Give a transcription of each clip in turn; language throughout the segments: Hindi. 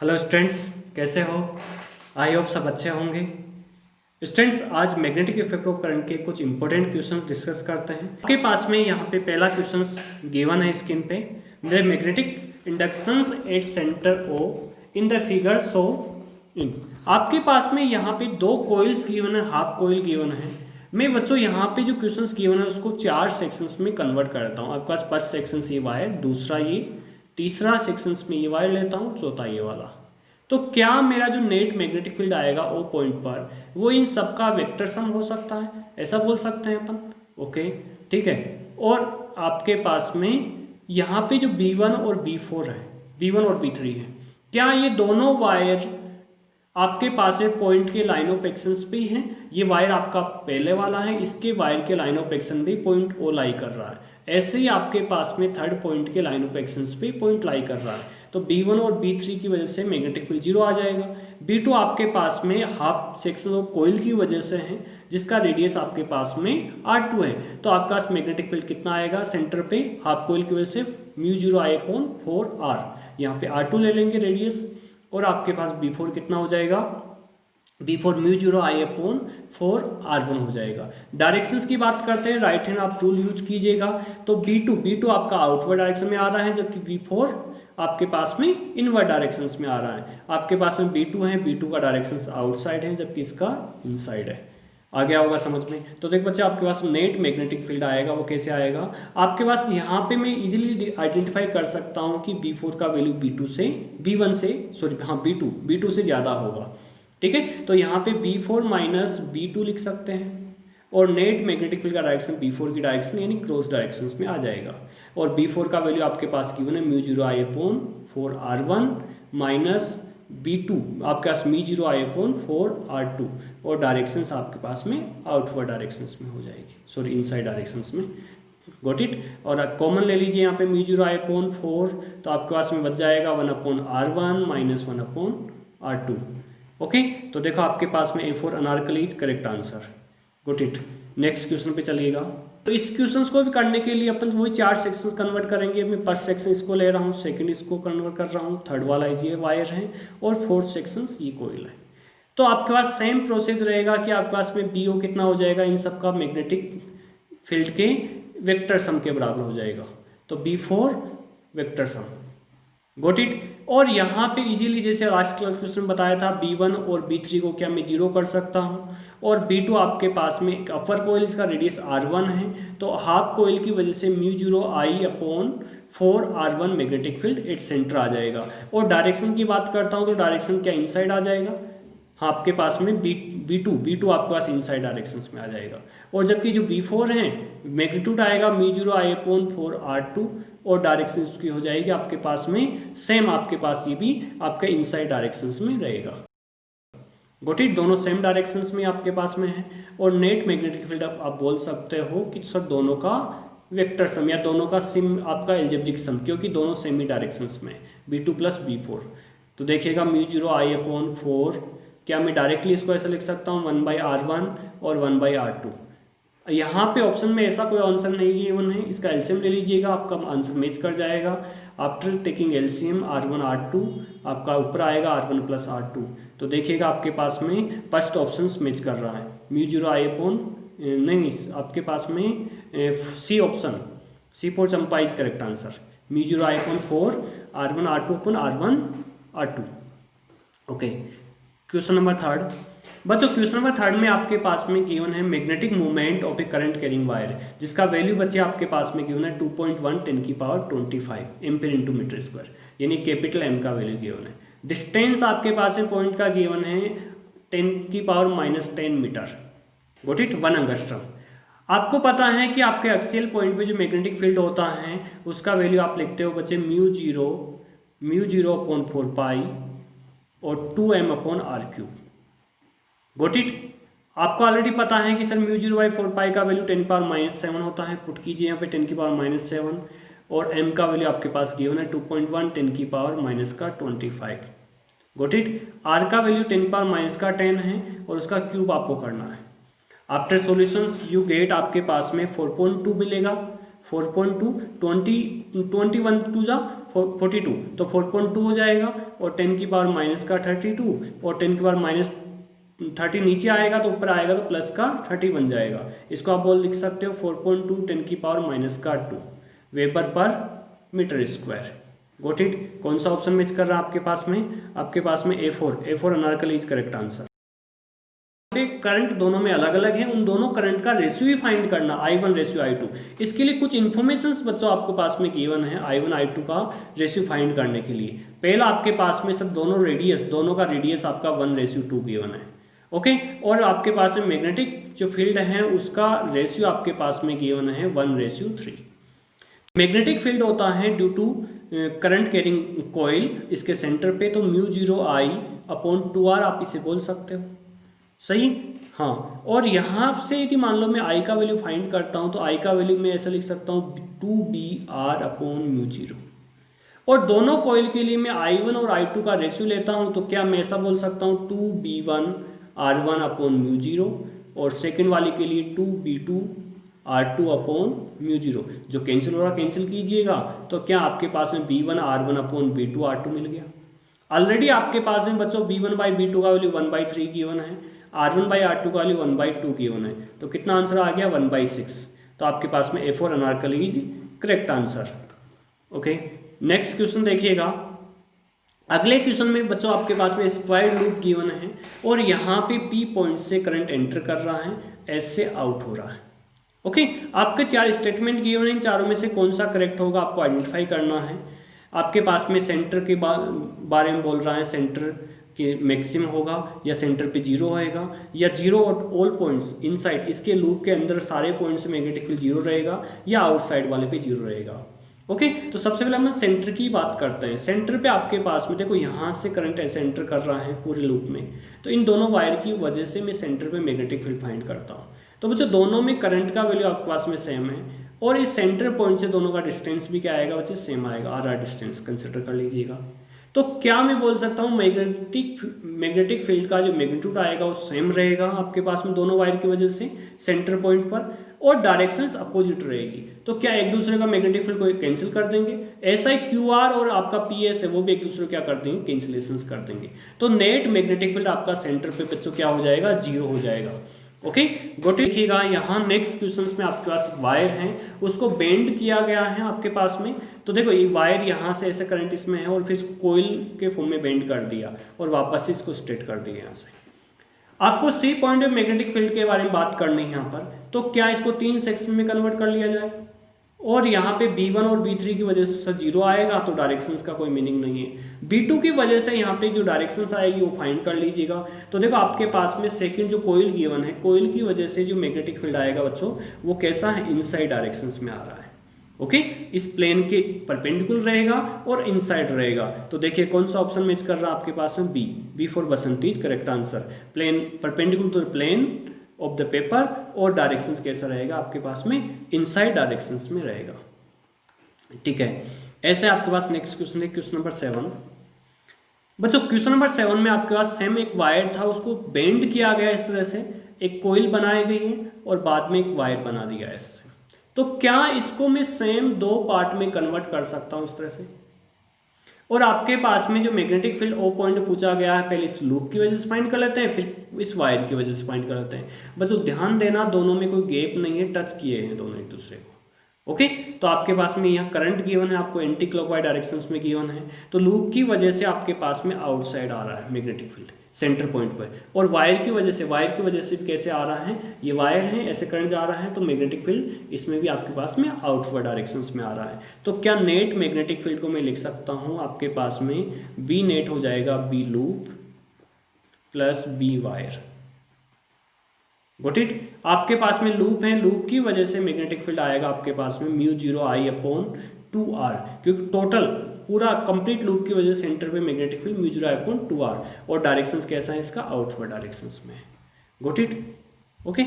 हेलो स्टूडेंट्स, कैसे हो? आई होप सब अच्छे होंगे। स्टूडेंट्स, आज मैग्नेटिक इफेक्ट ऑफ करंट के कुछ इंपॉर्टेंट क्वेश्चंस डिस्कस करते हैं। आपके पास में यहाँ पे पहला क्वेश्चंस गिवन है स्क्रीन पे। The magnetic inductions at centre O in the figure show in. आपके पास में यहाँ पे दो कॉइल्स गिवन है, हाफ कॉइल गिवन है। मैं बच्चों यहाँ पे जो क्वेश्चंस गिवन है उसको चार सेक्शंस में कन्वर्ट करता हूँ। आपके पास फर्स्ट सेक्शन ये वायर, दूसरा ये, तीसरा सेक्शंस में ये वायर लेता हूँ, चौथा ये वाला। तो क्या मेरा जो नेट मैग्नेटिक फील्ड आएगा ओ पॉइंट पर, वो इन सबका वेक्टर सम हो सकता है, ऐसा बोल सकते हैं अपन। ओके, ठीक है। और आपके पास में यहाँ पे जो B1 और B4 है, B1 और B3 है, क्या ये दोनों वायर आपके पास में पॉइंट के लाइन ऑफ एक्शन पे ही है? ये वायर आपका पहले वाला है, इसके वायर के लाइन ऑफ एक्शन भी पॉइंट ओ लाई कर रहा है। ऐसे ही आपके पास में थर्ड पॉइंट के लाइन ऑफ एक्शन पे पॉइंट लाई कर रहा है। तो B1 और B3 की वजह से मैग्नेटिक फील्ड 0 आ जाएगा। B2 आपके पास में हाफ सेक्शन ऑफ कॉइल की वजह से है, जिसका रेडियस आपके पास में R2 है। तो आपके पास मैग्नेटिक फील्ड कितना आएगा सेंटर पे हाफ कॉइल की वजह से? μ0I/4R। यहाँ पे R2 ले लेंगे रेडियस, और आपके पास B4 कितना हो जाएगा? B4 μ0I/4R1 हो जाएगा। डायरेक्शंस की बात करते हैं, राइट हैंड आप रूल यूज कीजिएगा। तो B2 आपका आउटवर्ड डायरेक्शन में आ रहा है, जबकि B4 आपके पास में इनवर्ड डायरेक्शंस में आ रहा है। आपके पास में B2 है, B2 का डायरेक्शंस आउटसाइड है, जबकि इसका इनसाइड है। आ गया होगा समझ में? तो देख बच्चे, आपके पास नेट मैग्नेटिक फील्ड आएगा, वो कैसे आएगा? आपके पास यहाँ पे मैं इजीली आइडेंटिफाई कर सकता हूँ कि B4 का वैल्यू B1 से सॉरी हाँ B2 से ज़्यादा होगा। ठीक है, तो यहाँ पे B4 माइनस B2 लिख सकते हैं, और नेट मैग्नेटिक फील्ड का डायरेक्शन B4 की डायरेक्शन यानी क्रॉस डायरेक्शंस में आ जाएगा। और B4 का वैल्यू आपके पास गिवन है μ0I/4R1 माइनस B2 आपके पास μ0I/4R2, और डायरेक्शंस आपके पास में आउटवर्ड डायरेक्शंस में हो जाएगी, सॉरी इनसाइड डायरेक्शंस में। Got it. और कॉमन ले लीजिए यहाँ पे μ0I/4, तो आपके पास में बच जाएगा 1/R1 माइनस 1/R2। ओके, तो देखो आपके पास में A4 Anarkali is correct answer. Good it. Next question पे चलिएगा। तो इस क्वेश्चन को भी करने के लिए अपन वही चार सेक्शंस कन्वर्ट करेंगे। मैं फर्स्ट सेक्शन इसको ले रहा हूँ, सेकंड इसको कन्वर्ट कर रहा हूँ, थर्ड वाला ये वायर है, और फोर्थ सेक्शन ये कोयल है। तो आपके पास सेम प्रोसेस रहेगा कि आपके पास में BO कितना हो जाएगा, इन सब का मैग्नेटिक फील्ड के वेक्टर सम के बराबर हो जाएगा। तो B4 vector sum. Got it. और यहाँ पे इजीली जैसे लास्ट क्वेश्चन बताया था, B1 और B3 को क्या मैं 0 कर सकता हूँ, और B2 आपके पास में एक अपर कोयल, इसका रेडियस R1 है, तो हाफ कोयल की वजह से μ0I/4R1 magnetic field at centre आ जाएगा। और डायरेक्शन की बात करता हूँ, तो डायरेक्शन क्या इनसाइड आ जाएगा? हाँ, आपके पास में B2 आपके पास इनसाइड डायरेक्शंस में आ जाएगा। और जबकि जो B4 है, मैग्नीट्यूड आएगा μ0I/4R2, और डायरेक्शन उसकी हो जाएगी आपके पास में सेम, आपके पास ये भी आपके इनसाइड डायरेक्शंस में रहेगा। Got it. दोनों सेम डायरेक्शंस में आपके पास में है। और नेट मैग्नेटिक फील्ड आप बोल सकते हो कि सर दोनों का वेक्टर सम या दोनों का सिम आपका एल्जेब्रिक सम, क्योंकि दोनों सेम ही डायरेक्शंस में B2 प्लस B4। तो देखिएगा μ0I/4, क्या मैं डायरेक्टली इसको ऐसा लिख सकता हूँ 1/R1 और 1/R2। यहाँ पे ऑप्शन में ऐसा कोई आंसर नहीं गिवन है, इसका एलसीएम ले लीजिएगा, आपका आंसर मैच कर जाएगा। After taking LCM R1 R2 आपका ऊपर आएगा R1 प्लस R2। तो देखिएगा आपके पास में फर्स्ट ऑप्शन मैच कर रहा है, नहीं, आपके पास में C option, C4 Champa is correct answer. μ0I/4 R1 R2/R1 R2। Okay, question number third. बच्चों क्वेश्चन नंबर थर्ड में आपके पास में गिवन है magnetic movement of a current carrying wire, जिसका वैल्यू बच्चे आपके पास में गिवन है 2.1 10⁻25 एम्पीयर इंटू मीटर स्क्वायर, यानी कैपिटल M का वैल्यू गिवन है। डिस्टेंस आपके पास में पॉइंट का गिवन है 10⁻10 मीटर। Got it. 1 एंगस्ट्रम। आपको पता है कि आपके एक्सियल पॉइंट पे जो मैग्नेटिक फील्ड होता है उसका वैल्यू आप लिखते हो बच्चे μ0/4 पाई और 2m/r3। Got it. आपको ऑलरेडी पता है कि सर μ0/4 पाई का वैल्यू 10⁻⁻7 होता है। पुट कीजिए यहाँ पे 10⁻⁻7, और m का वैल्यू आपके पास गिवन है 2.1 10⁻⁻25। Got it. r का वैल्यू 10⁻⁻10 है, और उसका क्यूब आपको करना है। आफ्टर सॉल्यूशंस यू गेट आपके पास में 4.2 मिलेगा। 4.2 21 2 जा 42, तो 4.2 हो जाएगा, और 10 की पावर माइनस का 32, और 10 की पावर माइनस 30 नीचे आएगा तो ऊपर आएगा तो प्लस का 30 बन जाएगा। इसको आप लिख सकते हो 4.2 10 की पावर माइनस का 2 वेबर पर मीटर स्क्वायर। Got it. कौन सा ऑप्शन मैच कर रहा है आपके पास में? आपके पास में A4 Anarkali is correct answer. Current दोनों में अलग अलग है, उन दोनों करंट का रेशियो ही फाइंड करना, I1 रेशियो I2। इसके लिए कुछ इन्फॉर्मेशंस बच्चों आपके पास में गिवन है I1 I2 का रेशियो फाइंड करने के लिए। पहला आपके पास में सब दोनों का रेडियस आपका 1:2 गिवन है। ओके, और आपके पास में मैग्नेटिक जो फील्ड है उसका रेशियो आपके पास में गिवन है 1:3। मैग्नेटिक फील्ड होता है due to current carrying coil इसके सेंटर पे, तो μ0I/2R आप इसे बोल सकते हो। सही, हाँ। और यहाँ से यदि मान लो मैं I का वैल्यू फाइंड करता हूँ तो I का वैल्यू मैं ऐसा लिख सकता हूँ 2BR/μ0। और दोनों कॉइल के लिए मैं I1 और I2 का रेशियो लेता हूँ तो क्या मैं ऐसा बोल सकता हूँ 2B1R1/μ0, और सेकेंड वाले के लिए 2B2R2/μ0। जो कैंसिल हो रहा कैंसिल कीजिएगा, तो क्या आपके पास में B1R1/B2R2 मिल गया। ऑलरेडी आपके पास में बच्चों B1/B2 का वैल्यू 1/3 गिवन है, R1/R2 का वैल्यू 1/2 गिवन है, तो कितना आंसर आ गया 1/6। तो आपके पास में A4 Anarkali is correct answer. Okay, next question देखिएगा। अगले क्वेश्चन में बच्चों आपके पास में स्क्वायर लूप गिवन है, और यहाँ पे P पॉइंट से करंट एंटर कर रहा है, S से आउट हो रहा है। ओके, आपके 4 स्टेटमेंट गिवन है, इन चारों में से कौन सा करेक्ट होगा आपको आइडेंटिफाई करना है। आपके पास में सेंटर के बारे में बोल रहा है, सेंटर के मैक्सिमम होगा या सेंटर पे 0 होएगा, या 0 और ऑल पॉइंट्स इनसाइड इसके लूप के अंदर सारे पॉइंट्स में मैग्नेटिक फील्ड 0 रहेगा, या आउटसाइड वाले पे 0 रहेगा। ओके, तो सबसे पहले हम सेंटर की बात करते हैं। सेंटर पे आपके पास में देखो यहाँ से करंट ऐसे एंटर कर रहा है पूरे लूप में, तो इन दोनों वायर की वजह से मैं सेंटर पे मैग्नेटिक फील्ड फाइंड करता हूँ। तो बच्चों दोनों में करंट का वैल्यू आपके पास में सेम है, और इस सेंटर पॉइंट से दोनों का डिस्टेंस भी क्या आएगा बच्चे, सेम आएगा, RR डिस्टेंस कंसिडर कर लीजिएगा। तो क्या मैं बोल सकता हूँ मैग्नेटिक फील्ड का जो मैग्नीट्यूड आएगा वो सेम रहेगा आपके पास में दोनों वायर की वजह से सेंटर पॉइंट पर, और डायरेक्शंस अपोजिट रहेगी। तो क्या एक दूसरे का मैग्नेटिक फील्ड को कैंसिल कर देंगे, ऐसा ही QR और आपका PS है वो भी एक दूसरे को क्या कर देंगे, कैंसिलेशंस कर देंगे। तो नेट मैग्नेटिक फील्ड आपका सेंटर पे बच्चों क्या हो जाएगा, 0 हो जाएगा। ओके, गोटे देखिएगा यहाँ नेक्स्ट क्वेश्चंस में आपके पास वायर है, उसको बेंड किया गया है आपके पास में। तो देखो ये वायर यहाँ से ऐसे करंट इसमें है, और फिर इसको कोइल के फॉर्म में बेंड कर दिया, और वापस से इसको स्ट्रेट कर दिया यहाँ से। आपको C पॉइंट में मैग्नेटिक फील्ड के बारे में बात करनी है यहाँ पर, तो क्या इसको 3 सेक्शन में कन्वर्ट कर लिया जाए, और यहाँ पे B1 और B3 की वजह से 0 आएगा, तो डायरेक्शंस का कोई मीनिंग नहीं है। B2 की वजह से यहाँ पे जो डायरेक्शंस आएगी वो फाइंड कर लीजिएगा। तो देखो आपके पास में सेकंड जो कोइल गिवन है, कोइल की वजह से जो मैग्नेटिक फील्ड आएगा बच्चों वो कैसा है, इनसाइड डायरेक्शंस में आ रहा है। ओके, इस प्लेन के परपेंडिकुलर रहेगा और इनसाइड रहेगा। तो देखिए कौन सा ऑप्शन मैच कर रहा है आपके पास में, B for Basanti is correct answer. Plane perpendicular to plane of the paper, और डायरेक्शंस कैसा रहेगा आपके पास में, इनसाइड डायरेक्शंस में रहेगा। ठीक है, ऐसे आपके पास नेक्स्ट क्वेश्चन है क्वेश्चन नंबर 7। बच्चों क्वेश्चन नंबर 7 में आपके पास सेम एक वायर था, उसको बेंड किया गया इस तरह से, एक कोइल बनाई गई है और बाद में एक वायर बना दिया है ऐसे। तो क्या इसको मैं सेम 2 पार्ट में कन्वर्ट कर सकता हूं इस तरह से, और आपके पास में जो मैग्नेटिक फील्ड O पॉइंट पूछा गया है, पहले इस लूप की वजह से फाइंड कर लेते हैं, फिर इस वायर की वजह से फाइंड कर लेते हैं। बच्चों ध्यान देना दोनों में कोई गैप नहीं है, टच किए हैं दोनों एक दूसरे को। ओके, तो आपके पास में यहाँ करंट गिवन है, आपको एंटी क्लॉकवाइज डायरेक्शंस में गिवन है, तो लूप की वजह से आपके पास में आउटसाइड आ रहा है मैग्नेटिक फील्ड सेंटर पॉइंट पर, और वायर की वजह से कैसे आ रहा है, ये वायर है ऐसे करंट जा रहा है, तो मैग्नेटिक फील्ड इसमें भी आपके पास में आउटवर्ड डायरेक्शंस में आ रहा है। तो क्या नेट मैग्नेटिक फील्ड को मैं लिख सकता हूँ आपके पास में, B नेट हो जाएगा B loop plus B wire. Got it. आपके पास में लूप है, लूप की वजह से मैग्नेटिक फील्ड आएगा आपके पास में μ0I/2R, क्योंकि टोटल पूरा कंप्लीट लूप की वजह से सेंटर पे मैग्नेटिक फील्ड μ0I/2R, और डायरेक्शंस कैसा है इसका, आउटवर्ड डायरेक्शंस में। Got it. ओके,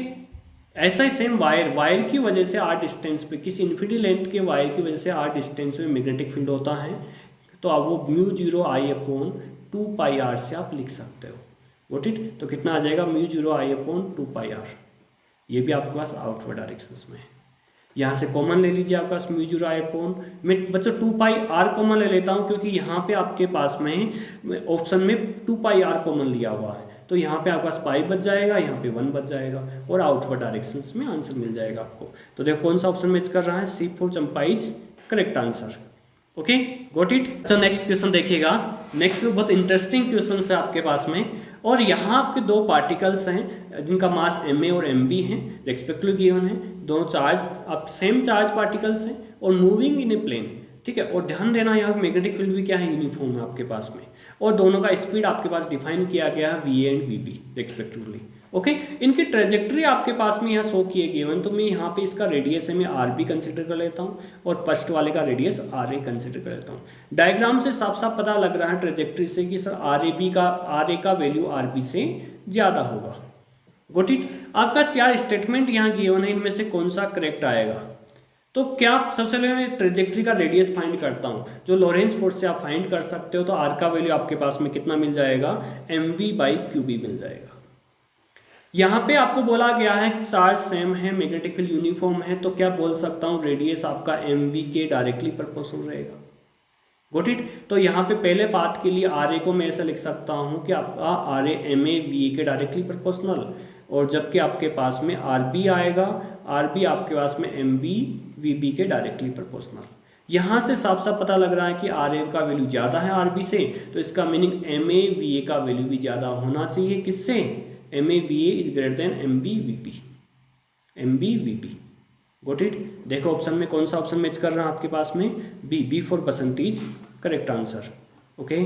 ऐसा ही सेम वायर की वजह से R डिस्टेंस पे, किसी इन्फिनिटी लेंथ के वायर की वजह से R डिस्टेंस में मैग्नेटिक फील्ड होता है, तो आप वो μ0I/2πr से आप लिख सकते हो। Got it. तो कितना आ जाएगा μ0I/2πr, ये भी आपके पास आउटवर्ड डायरेक्शंस में है। यहाँ से कॉमन ले लीजिए आपका म्यू जीरो आई अपॉन, मैं बच्चों 2 पाई आर कॉमन ले लेता हूँ क्योंकि यहाँ पे आपके पास में ऑप्शन में 2 पाई आर कॉमन लिया हुआ है, तो यहाँ पे आपके पास पाई बच जाएगा, यहाँ पे 1 बच जाएगा और आउटवर्ड डायरेक्शंस में आंसर मिल जाएगा आपको। तो देखो कौन सा ऑप्शन मैच कर रहा है, C4 Champa is correct answer. Okay, got it. अच्छा नेक्स्ट क्वेश्चन देखिएगा, नेक्स्ट बहुत इंटरेस्टिंग क्वेश्चन है आपके पास में, और यहाँ आपके दो पार्टिकल्स हैं जिनका मास Ma और Mb है, रेस्पेक्टिवली गिवन है, दोनों चार्ज आप सेम चार्ज पार्टिकल्स हैं और मूविंग इन ए प्लेन, ठीक है। और ध्यान देना यहाँ मैग्नेटिक फील्ड भी क्या है, यूनिफॉर्म है आपके पास में, और दोनों का स्पीड आपके पास डिफाइन किया गया है Va and Vb respectively. Okay, इनकी ट्रेजेक्ट्री आपके पास में यहाँ शो किए गिवन, तो मैं यहाँ पे इसका रेडियस है मैं Rb कंसिडर कर लेता हूँ और फर्स्ट वाले का रेडियस Ra कंसिडर कर लेता हूँ। डायग्राम से साफ साफ पता लग रहा है ट्रेजेक्ट्री से कि सर Ra का वैल्यू Rb से ज़्यादा होगा। Got it. आपका 4 स्टेटमेंट यहाँ गिवन है, इनमें से कौन सा करेक्ट आएगा? तो क्या सबसे पहले मैं ट्रेजेक्ट्री का रेडियस फाइंड करता हूँ, जो लॉरेंस फोर्स से आप फाइंड कर सकते हो। तो R का वैल्यू आपके पास में कितना मिल जाएगा, mv/qb मिल जाएगा। यहाँ पे आपको बोला गया है चार्ज सेम है, मैग्नेटिक फील्ड यूनिफॉर्म है, तो क्या बोल सकता हूँ, रेडियस आपका mv के डायरेक्टली प्रोपोर्शनल रहेगा। Got it. तो यहाँ पे पहले पाथ के लिए Ra को मैं ऐसा लिख सकता हूँ कि आपका Ra Ma Va के डायरेक्टली प्रोपोर्शनल, और जबकि आपके पास में Rb आएगा, Rb आपके पास में Mb Vb के डायरेक्टली प्रोपोर्शनल। यहाँ से साफ साफ पता लग रहा है कि Ra का वैल्यू ज़्यादा है Rb से, तो इसका मीनिंग Ma Va का वैल्यू भी ज़्यादा होना चाहिए, किससे, Ma Va is greater than Mb Vb। Got it. देखो ऑप्शन में कौन सा ऑप्शन मैच कर रहा है आपके पास में, B for Basant is correct answer. Okay,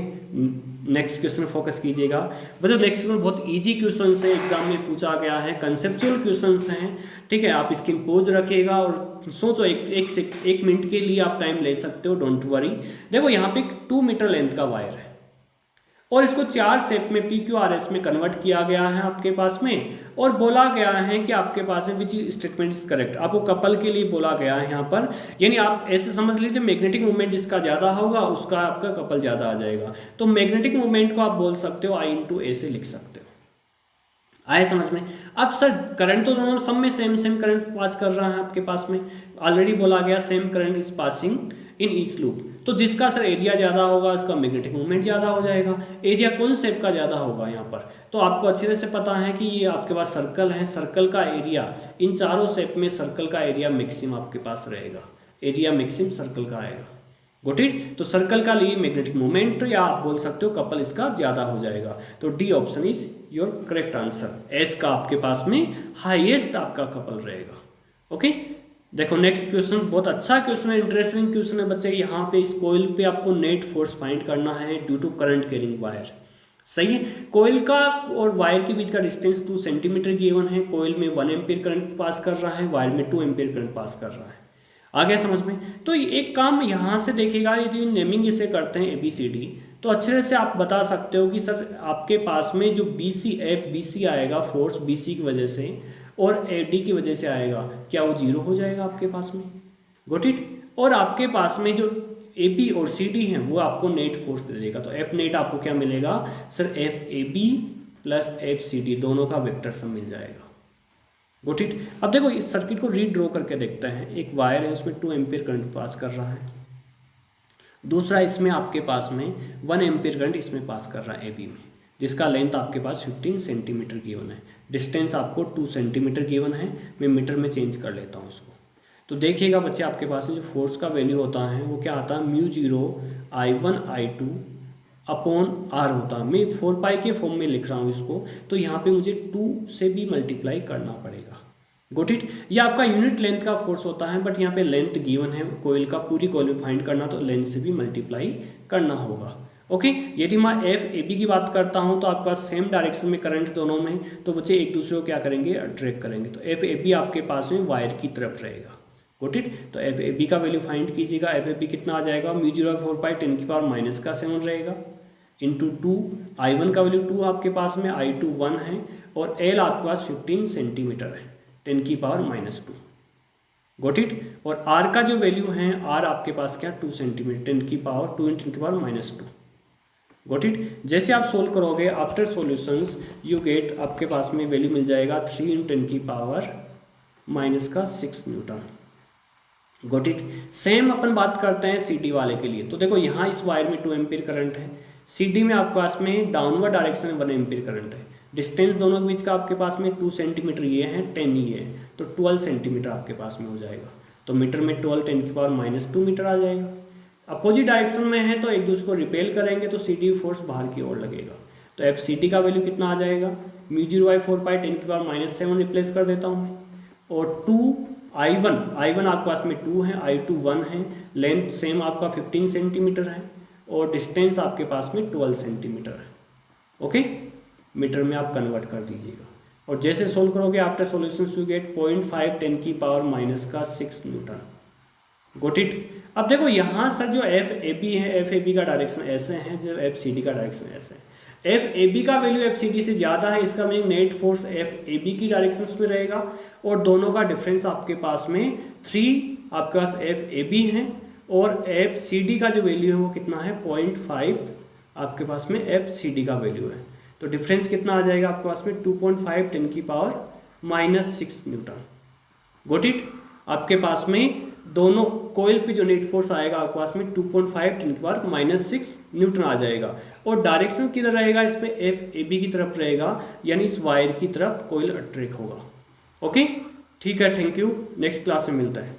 next question focus कीजिएगा बच्चों। नेक्स्ट क्वेश्चन बहुत इजी क्वेश्चन है, एग्जाम में पूछा गया है, कंसेप्चुअल क्वेश्चन हैं, ठीक है। आप इसकी पोज रखिएगा और सोचो, एक मिनट के लिए आप टाइम ले सकते हो, डोंट वरी। देखो यहाँ पे 2 मीटर लेंथ का वायर है और इसको 4 शेप में PQRS में कन्वर्ट किया गया है आपके पास में, और बोला गया है कि आपके पास में विच स्टेटमेंट इज करेक्ट। आपको कपल के लिए बोला गया है यहाँ पर, यानी आप ऐसे समझ लीजिए मैग्नेटिक मूवमेंट जिसका ज़्यादा होगा उसका आपका कपल ज़्यादा आ जाएगा। तो मैग्नेटिक मूवमेंट को आप बोल सकते हो I/A से लिख सकते हो। आए समझ में? अब सर करंट तो दोनों सब में सेम करंट पास कर रहा है आपके पास में, ऑलरेडी बोला गया same current is passing in each loop. तो जिसका सर एरिया ज़्यादा होगा उसका मैग्नेटिक मूवमेंट ज़्यादा हो जाएगा। एरिया कौन शेप का ज़्यादा होगा यहाँ पर, तो आपको अच्छी तरह से पता है कि ये आपके पास सर्कल है, सर्कल का एरिया, इन चारों शेप में सर्कल का एरिया मैक्सिमम आपके पास रहेगा, एरिया मैक्सिमम सर्कल का आएगा। Got it. तो सर्कल का लिए मैग्नेटिक मोमेंट या आप बोल सकते हो कपल इसका ज्यादा हो जाएगा, तो D option is your correct answer. S का आपके पास में हाईएस्ट आपका कपल रहेगा। ओके, देखो नेक्स्ट क्वेश्चन बहुत अच्छा क्वेश्चन है, इंटरेस्टिंग क्वेश्चन है बच्चे। यहाँ पे इस कोयल पे आपको नेट फोर्स फाइंड करना है due to current carrying wire. सही है, कोयल का और वायर के बीच का डिस्टेंस 2 सेंटीमीटर गिवन है। कोयल में 1 एम्पीयर करंट पास कर रहा है, वायर में 2 एम्पीयर करंट पास कर रहा है। आ गया समझ में? तो एक काम यहाँ से देखिएगा, यदि नेमिंग इसे करते हैं ABCD, तो अच्छे तरह से आप बता सकते हो कि सर आपके पास में जो BC आएगा, फोर्स BC की वजह से और AD की वजह से आएगा, क्या वो 0 हो जाएगा आपके पास में? Got it. और आपके पास में जो AB और CD है वो आपको नेट फोर्स दे देगा, तो F नेट आपको क्या मिलेगा सर, FAB प्लस FCD दोनों का वेक्टर सम मिल जाएगा। Got it. अब देखो इस सर्किट को रीड्रॉ करके देखते हैं। एक वायर है उसमें 2 एम्पीयर करंट पास कर रहा है, दूसरा इसमें आपके पास में 1 एम्पीयर करंट इसमें पास कर रहा है AB में, जिसका लेंथ आपके पास 15 सेंटीमीटर गिवन है, डिस्टेंस आपको 2 सेंटीमीटर गिवन है। मैं मीटर में चेंज कर लेता हूँ उसको। तो देखिएगा बच्चे आपके पास में जो फोर्स का वैल्यू होता है वो क्या आता है, μ0 I1 I2 अपॉन R होता है। मैं 4 पाई के फॉर्म में लिख रहा हूँ इसको, तो यहाँ पे मुझे 2 से भी मल्टीप्लाई करना पड़ेगा। Got it. ये आपका यूनिट लेंथ का फोर्स होता है, बट यहाँ पे लेंथ गिवन है कोयल का, पूरी कोयल में फाइंड करना, तो लेंथ से भी मल्टीप्लाई करना होगा। ओके, यदि मैं FAB की बात करता हूँ तो आपके पास सेम डायरेक्शन में करंट दोनों में, तो बच्चे एक दूसरे को क्या करेंगे, अट्रैक्ट करेंगे। तो FAB आपके पास में वायर की तरफ रहेगा। Got it. तो FAB का वैल्यू फाइंड कीजिएगा। FAB कितना आ जाएगा, μ0 4 पाई 10 की पावर -7 रहेगा, इंटू 2 I1 का वैल्यू 2 आपके पास में, I2 1 है, और L आपके पास 15 सेंटीमीटर है, 10 की पावर -2। Got it. और R का जो वैल्यू है, R आपके पास क्या, 2 सेंटीमीटर, 10 की पावर 2 × 10 की पावर -2। Got it. जैसे आप सोल्व करोगे आफ्टर सॉल्यूशंस यू गेट, आपके पास में वैल्यू मिल जाएगा 3 × 10 की power -6 newton. Got it. Same अपन बात करते हैं CD वाले के लिए। तो देखो यहाँ इस वायर में 2 एम्पीयर करंट है, CD में आपके पास में डाउनवर्ड डायरेक्शन में 1 एम्पीयर करंट है। डिस्टेंस दोनों के बीच का आपके पास में 2 सेंटीमीटर ये है, 10 ये है, तो 12 सेंटीमीटर आपके पास में हो जाएगा। तो मीटर में 12 10⁻⁻2 मीटर आ जाएगा। अपोजिट डायरेक्शन में है तो एक दूसरे को रिपेल करेंगे तो CD फोर्स बाहर की ओर लगेगा। तो FCD का वैल्यू कितना आ जाएगा, μ0/4π 10⁻⁷ रिप्लेस कर देता हूँ मैं, और 2I1 आपके पास में 2 है, I2 1 है, लेंथ सेम आपका 15 सेंटीमीटर है, और डिस्टेंस आपके पास में 12 सेंटीमीटर है। ओके, मीटर में आप कन्वर्ट कर दीजिएगा, और जैसे सोल्व करोगे after solution you get 0.5 10⁻⁻6 Newton. Got it. अब देखो यहाँ सर जो FAB है, FAB का डायरेक्शन ऐसे है, जो FCD का डायरेक्शन ऐसे है। FAB का वैल्यू FCD से ज़्यादा है, इसका मीनिंग नेट फोर्स FAB की डायरेक्शन में रहेगा, और दोनों का डिफरेंस आपके पास में 3 आपके पास FAB है, और FCD का जो वैल्यू है वो कितना है 0.5 आपके पास में FCD का वैल्यू है। तो डिफरेंस कितना आ जाएगा आपके पास में 2.5 10⁻⁻6 न्यूटन। Got it. आपके पास में दोनों कोयल पे जो नेट फोर्स आएगा आपके पास में 2.5 10⁻⁻6 न्यूटन आ जाएगा, और डायरेक्शन किधर रहेगा इसमें FAB की तरफ रहेगा, यानी इस वायर की तरफ कोयल अट्रैक्ट होगा। ओके, ठीक है, थैंक यू, नेक्स्ट क्लास में मिलता है।